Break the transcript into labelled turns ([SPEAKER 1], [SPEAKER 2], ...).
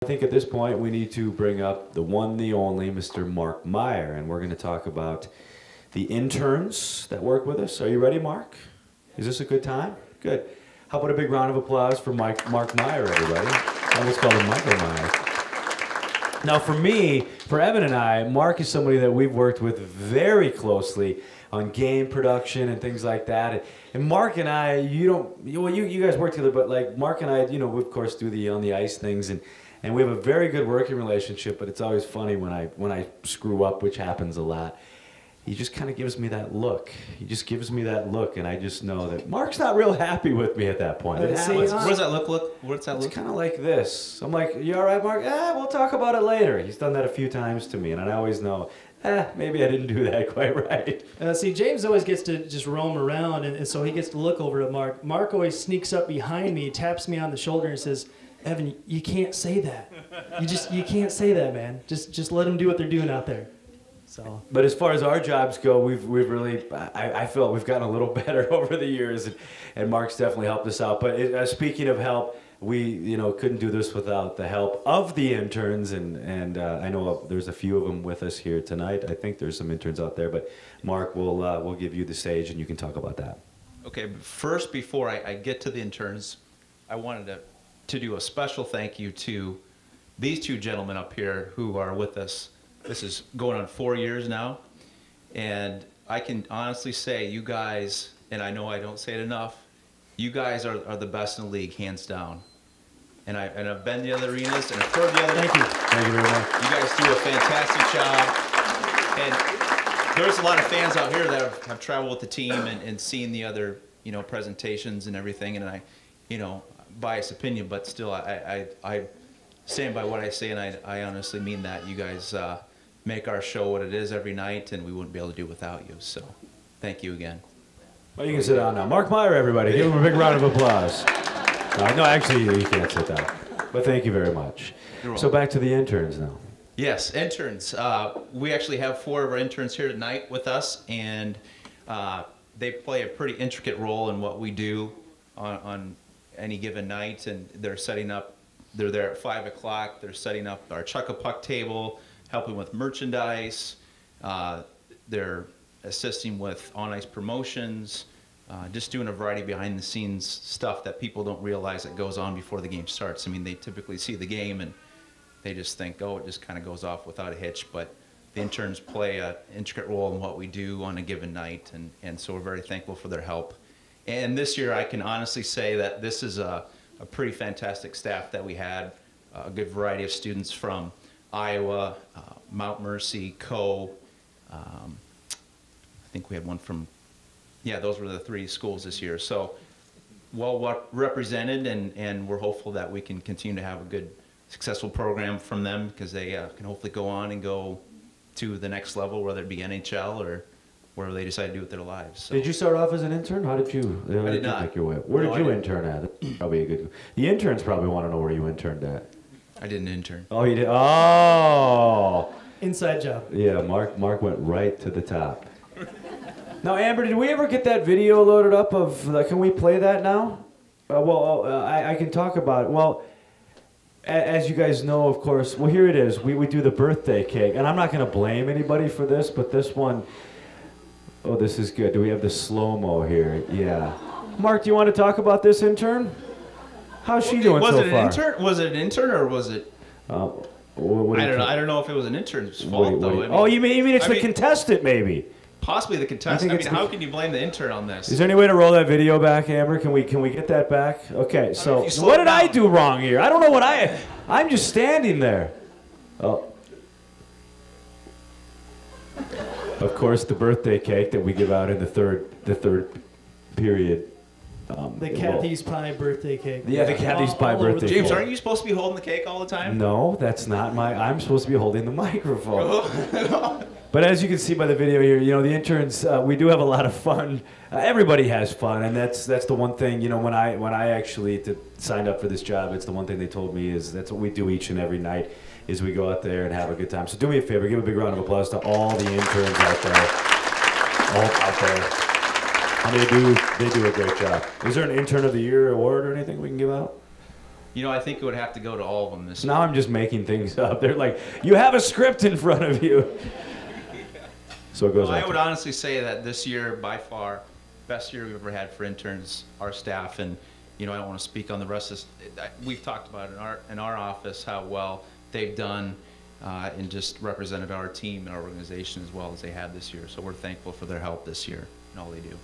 [SPEAKER 1] I think at this point we need to bring up the one, the only, Mr. Mark Meyer, and we're going to talk about the interns that work with us. Are you ready, Mark? Is this a good time? Good. How about a big round of applause for Mark Meyer, everybody? I almost called him Michael Meyer. Now, for me, for Evan and I, Mark is somebody that we've worked with very closely on game production and things like that. And Mark and I, you guys work together, but like Mark and I, we of course do the on the ice things, and we have a very good working relationship. But it's always funny when I screw up, which happens a lot. He just kind of gives me that look. He just gives me that look, and I just know that Mark's not real happy with me at that point.
[SPEAKER 2] What does that look? What's that look?
[SPEAKER 1] It's kind of like this. I'm like, you all right, Mark? We'll talk about it later. He's done that a few times to me, and I always know, maybe I didn't do that quite right.
[SPEAKER 3] See, James always gets to just roam around, and so he gets to look over at Mark. Mark always sneaks up behind me, taps me on the shoulder, and says, "Evan, you can't say that. You can't say that, man. Just let them do what they're doing out there." So.
[SPEAKER 1] But as far as our jobs go, we've really, I feel we've gotten a little better over the years, and Mark's definitely helped us out. But speaking of help, we couldn't do this without the help of the interns, and I know there's a few of them with us here tonight. I think there's some interns out there, but Mark, we'll give you the stage, and you can talk about that.
[SPEAKER 2] Okay, first, before I get to the interns, I wanted to do a special thank you to these two gentlemen up here who are with us. This is going on 4 years now, and I can honestly say you guys, and I know I don't say it enough, you guys are the best in the league, hands down. And I've been to the other arenas, and I've heard the other.
[SPEAKER 3] Thank you.
[SPEAKER 1] Thank you very much.
[SPEAKER 2] You guys do a fantastic job, and there's a lot of fans out here that have traveled with the team and seen the other presentations and everything, and I biased opinion, but still I stand by what I say, and I honestly mean that. You guys make our show what it is every night, and we wouldn't be able to do it without you. So thank you again.
[SPEAKER 1] Well, you can sit down now. Mark Meyer, everybody. Give him a big round of applause. No, actually, you can't sit down. But thank you very much. So back to the interns now.
[SPEAKER 2] Yes, interns. We actually have 4 of our interns here tonight with us, and they play a pretty intricate role in what we do on any given night, and they're setting up. They're there at 5 o'clock. They're setting up our Chuck-a-Puck table, helping with merchandise. They're assisting with on-ice promotions, just doing a variety of behind-the-scenes stuff that people don't realize that goes on before the game starts. I mean, they typically see the game and they just think, oh, it just kind of goes off without a hitch. But the interns play an intricate role in what we do on a given night, and so we're very thankful for their help. And this year, I can honestly say that this is a pretty fantastic staff that we had, a good variety of students from Iowa, Mount Mercy, Co. I think we had one from, those were the 3 schools this year. So well represented, and we're hopeful that we can continue to have a good, successful program from them, because they can hopefully go on and go to the next level, whether it be NHL or wherever they decide to do with their lives. So.
[SPEAKER 1] Did you start off as an intern? How did you?
[SPEAKER 2] I did not.
[SPEAKER 1] Make your way? Where did you intern at? That's probably a good. The interns probably want to know where you interned at.
[SPEAKER 2] I didn't intern.
[SPEAKER 1] Oh, you did. Oh.
[SPEAKER 3] Inside job.
[SPEAKER 1] Yeah, Mark went right to the top. Now, Amber, did we ever get that video loaded up of? Can we play that now? I can talk about it. Well, as you guys know, of course. Well, here it is. We do the birthday cake, and I'm not going to blame anybody for this, but this one. Oh, this is good. Do we have the slow-mo here? Yeah. Mark, do you want to talk about this intern? How's she doing so far?
[SPEAKER 2] Was it an intern or was it?
[SPEAKER 1] I don't
[SPEAKER 2] know if it was an intern's fault though.
[SPEAKER 1] You mean it's the contestant maybe?
[SPEAKER 2] Possibly the contestant. I mean, how can you blame the intern on this?
[SPEAKER 1] Is there any way to roll that video back, Amber? Can we get that back? Okay. So what did I do wrong here? I don't know what I'm just standing there. Oh. Of course, the birthday cake that we give out in the third period.
[SPEAKER 3] The Kathy's Pie birthday cake.
[SPEAKER 1] Yeah, the Kathy's Pie birthday cake.
[SPEAKER 2] James, aren't you supposed to be holding the cake all the time?
[SPEAKER 1] No, that's not I'm supposed to be holding the microphone. But as you can see by the video here, the interns, we do have a lot of fun. Everybody has fun, and that's the one thing, when I actually signed up for this job, it's the one thing they told me is that's what we do each and every night, is we go out there and have a good time. So do me a favor, give a big round of applause to all the interns out there. And they do a great job. Is there an Intern of the Year award or anything we can give out?
[SPEAKER 2] You know, I think it would have to go to all of them this
[SPEAKER 1] So now I'm just making things up. They're like, you have a script in front of you. So it goes
[SPEAKER 2] Well,
[SPEAKER 1] on.
[SPEAKER 2] I would honestly say that this year, by far, best year we've ever had for interns, our staff, and you know, I don't want to speak on the rest of this. We've talked about it in our office how well they've done and just represented our team and our organization as well as they had this year. So we're thankful for their help this year and all they do.